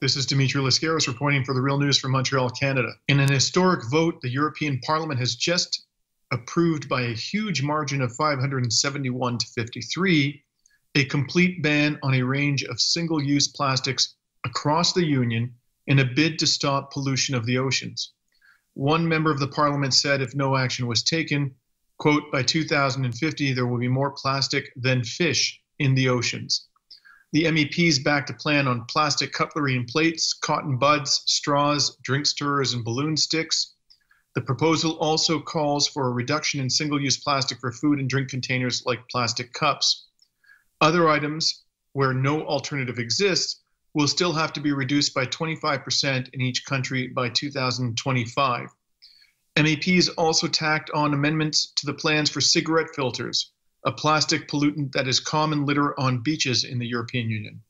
This is Dimitri Lascaris reporting for The Real News from Montreal, Canada. In an historic vote, the European Parliament has just approved by a huge margin of 571 to 53 a complete ban on a range of single-use plastics across the Union in a bid to stop pollution of the oceans. One member of the Parliament said if no action was taken, quote, by 2050 there will be more plastic than fish in the oceans. The MEPs backed a plan on plastic cutlery and plates, cotton buds, straws, drink stirrers, and balloon sticks. The proposal also calls for a reduction in single-use plastic for food and drink containers like plastic cups. Other items where no alternative exists will still have to be reduced by 25% in each country by 2025. MEPs also tacked on amendments to the plans for cigarette filters, a plastic pollutant that is common litter on beaches in the European Union.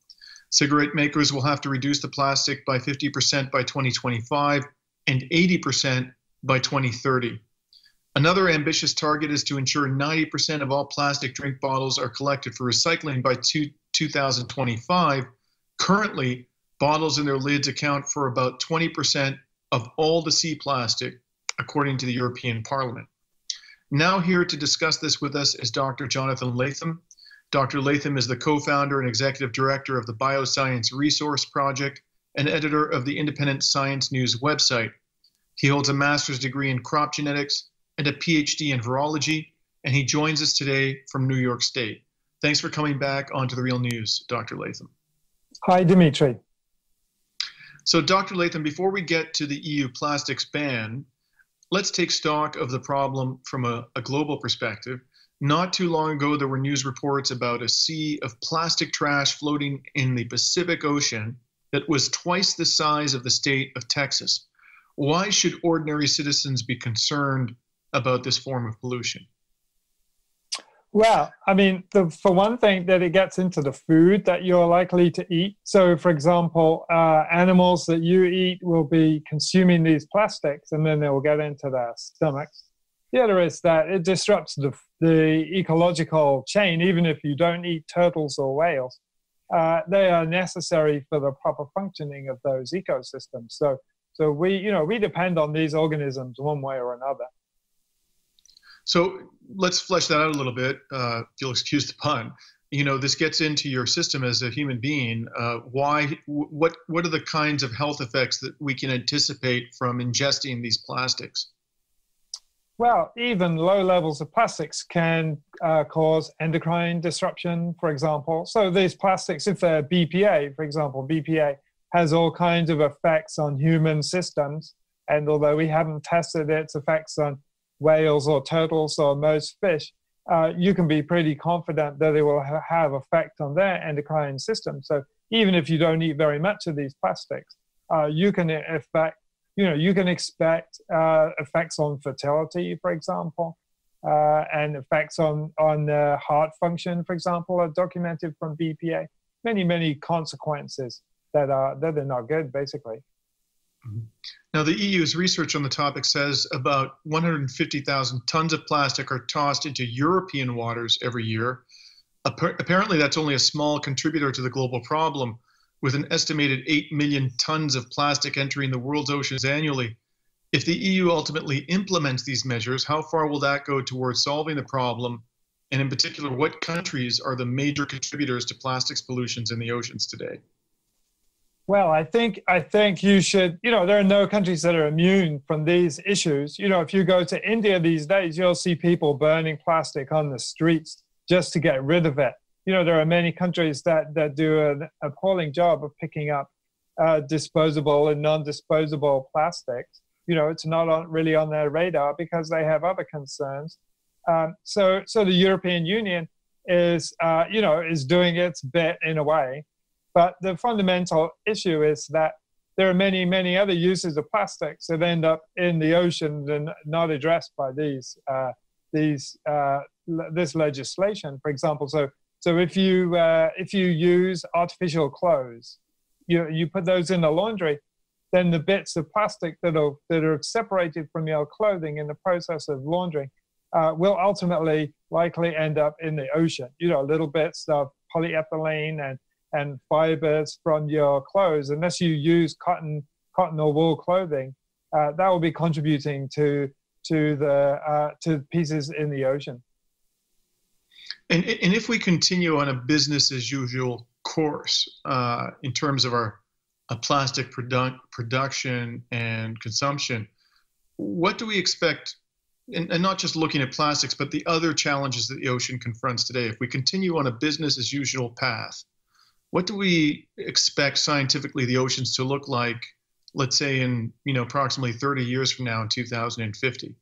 Cigarette makers will have to reduce the plastic by 50% by 2025 and 80% by 2030. Another ambitious target is to ensure 90% of all plastic drink bottles are collected for recycling by 2025. Currently, bottles and their lids account for about 20% of all the sea plastic, according to the European Parliament. Now here to discuss this with us is Dr. Jonathan Latham. Dr. Latham is the co-founder and executive director of the Bioscience Resource Project and editor of the independent Science News website. He holds a master's degree in crop genetics and a PhD in virology, and he joins us today from New York State. Thanks for coming back onto The Real News, Dr. Latham. Hi, Dimitri. So, Dr. Latham, before we get to the EU plastics ban, let's take stock of the problem from a global perspective. Not too long ago, there were news reports about a sea of plastic trash floating in the Pacific Ocean that was twice the size of the state of Texas. Why should ordinary citizens be concerned about this form of pollution? Well, I mean, for one thing, that it gets into the food that you're likely to eat. So, for example, animals that you eat will be consuming these plastics, and then they will get into their stomachs. The other is that it disrupts the ecological chain. Even if you don't eat turtles or whales, they are necessary for the proper functioning of those ecosystems. So we depend on these organisms one way or another. So let's flesh that out a little bit, if you'll excuse the pun. You know, this gets into your system as a human being. What are the kinds of health effects that we can anticipate from ingesting these plastics? Well, even low levels of plastics can cause endocrine disruption, for example. So these plastics, if they're BPA, for example, BPA has all kinds of effects on human systems. And although we haven't tested its effects on whales or turtles or most fish, you can be pretty confident that it will have effect on their endocrine system. So even if you don't eat very much of these plastics, you can expect effects on fertility, for example, and effects on heart function, for example, are documented from BPA. Many consequences that are not good, basically. Now, the EU's research on the topic says about 150,000 tons of plastic are tossed into European waters every year. Apparently, that's only a small contributor to the global problem, with an estimated 8 million tons of plastic entering the world's oceans annually. If the EU ultimately implements these measures, how far will that go towards solving the problem? And in particular, what countries are the major contributors to plastics pollutions in the oceans today? Well, I think you should, there are no countries that are immune from these issues. If you go to India these days, you'll see people burning plastic on the streets just to get rid of it. There are many countries that do an appalling job of picking up disposable and non-disposable plastics. It's not really on their radar because they have other concerns. So the European Union is doing its bit in a way. But the fundamental issue is that there are many other uses of plastics that end up in the ocean and not addressed by this legislation. For example, so if you use artificial clothes, you put those in the laundry, then the bits of plastic that are separated from your clothing in the process of laundering will ultimately likely end up in the ocean. Little bits of polyethylene and fibers from your clothes, unless you use cotton or wool clothing, that will be contributing to pieces in the ocean. And if we continue on a business as usual course in terms of our plastic production and consumption, what do we expect? And not just looking at plastics, but the other challenges that the ocean confronts today. If we continue on a business as usual path, what do we expect scientifically the oceans to look like, let's say in approximately 30 years from now in 2050?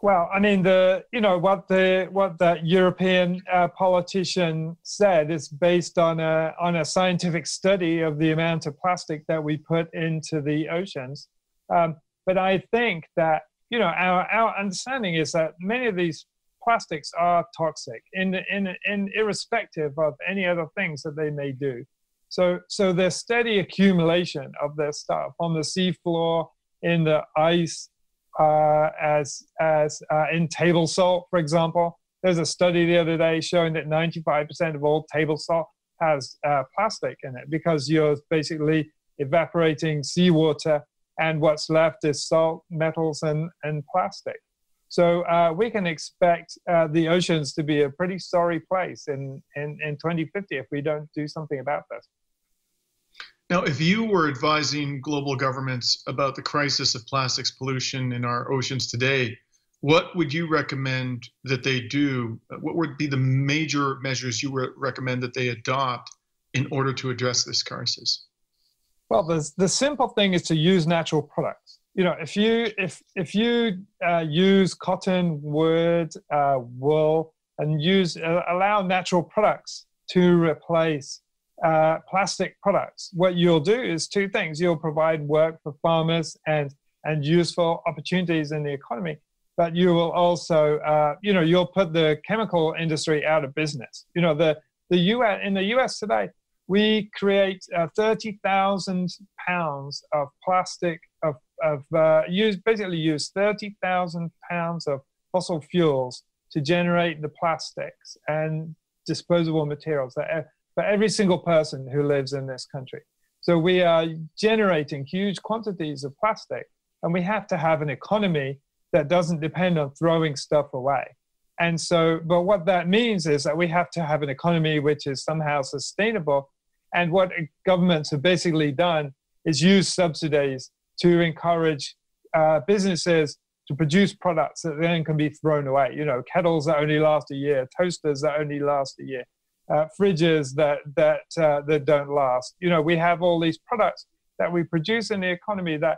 Well, I mean, what the European politician said is based on a scientific study of the amount of plastic that we put into the oceans. But I think that our understanding is that many of these plastics are toxic, in irrespective of any other things that they may do. So there's steady accumulation of this stuff on the seafloor, in the ice, as in table salt, for example. There's a study the other day showing that 95% of all table salt has plastic in it, because you're basically evaporating seawater, and what's left is salt, metals, and plastic. So we can expect the oceans to be a pretty sorry place in 2050 if we don't do something about this. Now, if you were advising global governments about the crisis of plastics pollution in our oceans today, what would you recommend that they do? What would be the major measures you would recommend that they adopt in order to address this crisis? Well, the simple thing is to use natural products. If you use cotton, wood, wool, and allow natural products to replace plastic products, what you'll do is two things. You'll provide work for farmers and useful opportunities in the economy, but you will also, you'll put the chemical industry out of business. In the US today, we create 30,000 pounds of plastic, basically use 30,000 pounds of fossil fuels to generate the plastics and disposable materials for every single person who lives in this country. So we are generating huge quantities of plastic, and we have to have an economy that doesn't depend on throwing stuff away. And so, but what that means is that we have to have an economy which is somehow sustainable. And what governments have basically done is use subsidies to encourage businesses to produce products that then can be thrown away. Kettles that only last a year, toasters that only last a year, fridges that don't last. We have all these products that we produce in the economy that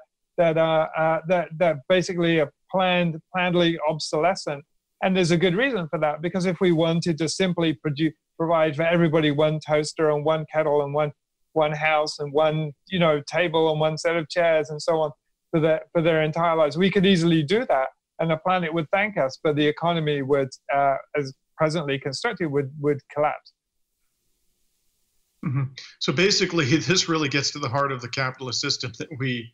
basically are plannedly obsolescent. And there's a good reason for that, because if we wanted to simply provide for everybody one toaster and one kettle and one house and one table and one set of chairs and so on for their entire lives, we could easily do that, and the planet would thank us, but the economy would, as presently constructed, would collapse. Mm-hmm. So basically, this really gets to the heart of the capitalist system that we've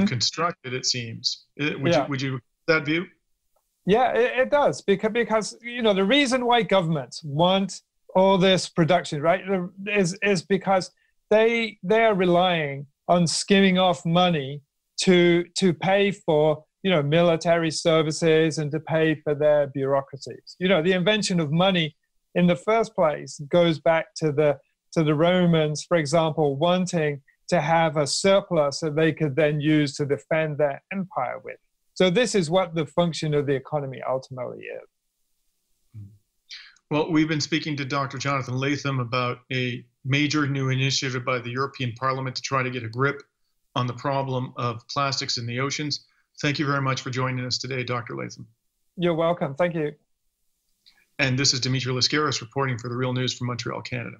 constructed. It seems. Would you that view? Yeah, it does, because the reason why governments want all this production, right, is because they are relying on skimming off money to pay for military services and to pay for their bureaucracies. The invention of money in the first place goes back to the Romans, for example, wanting to have a surplus that they could then use to defend their empire with. So this is what the function of the economy ultimately is. Well, we've been speaking to Dr. Jonathan Latham about a major new initiative by the European Parliament to try to get a grip on the problem of plastics in the oceans. Thank you very much for joining us today, Dr. Latham. You're welcome. Thank you. And this is Dimitri Lascaris reporting for The Real News from Montreal, Canada.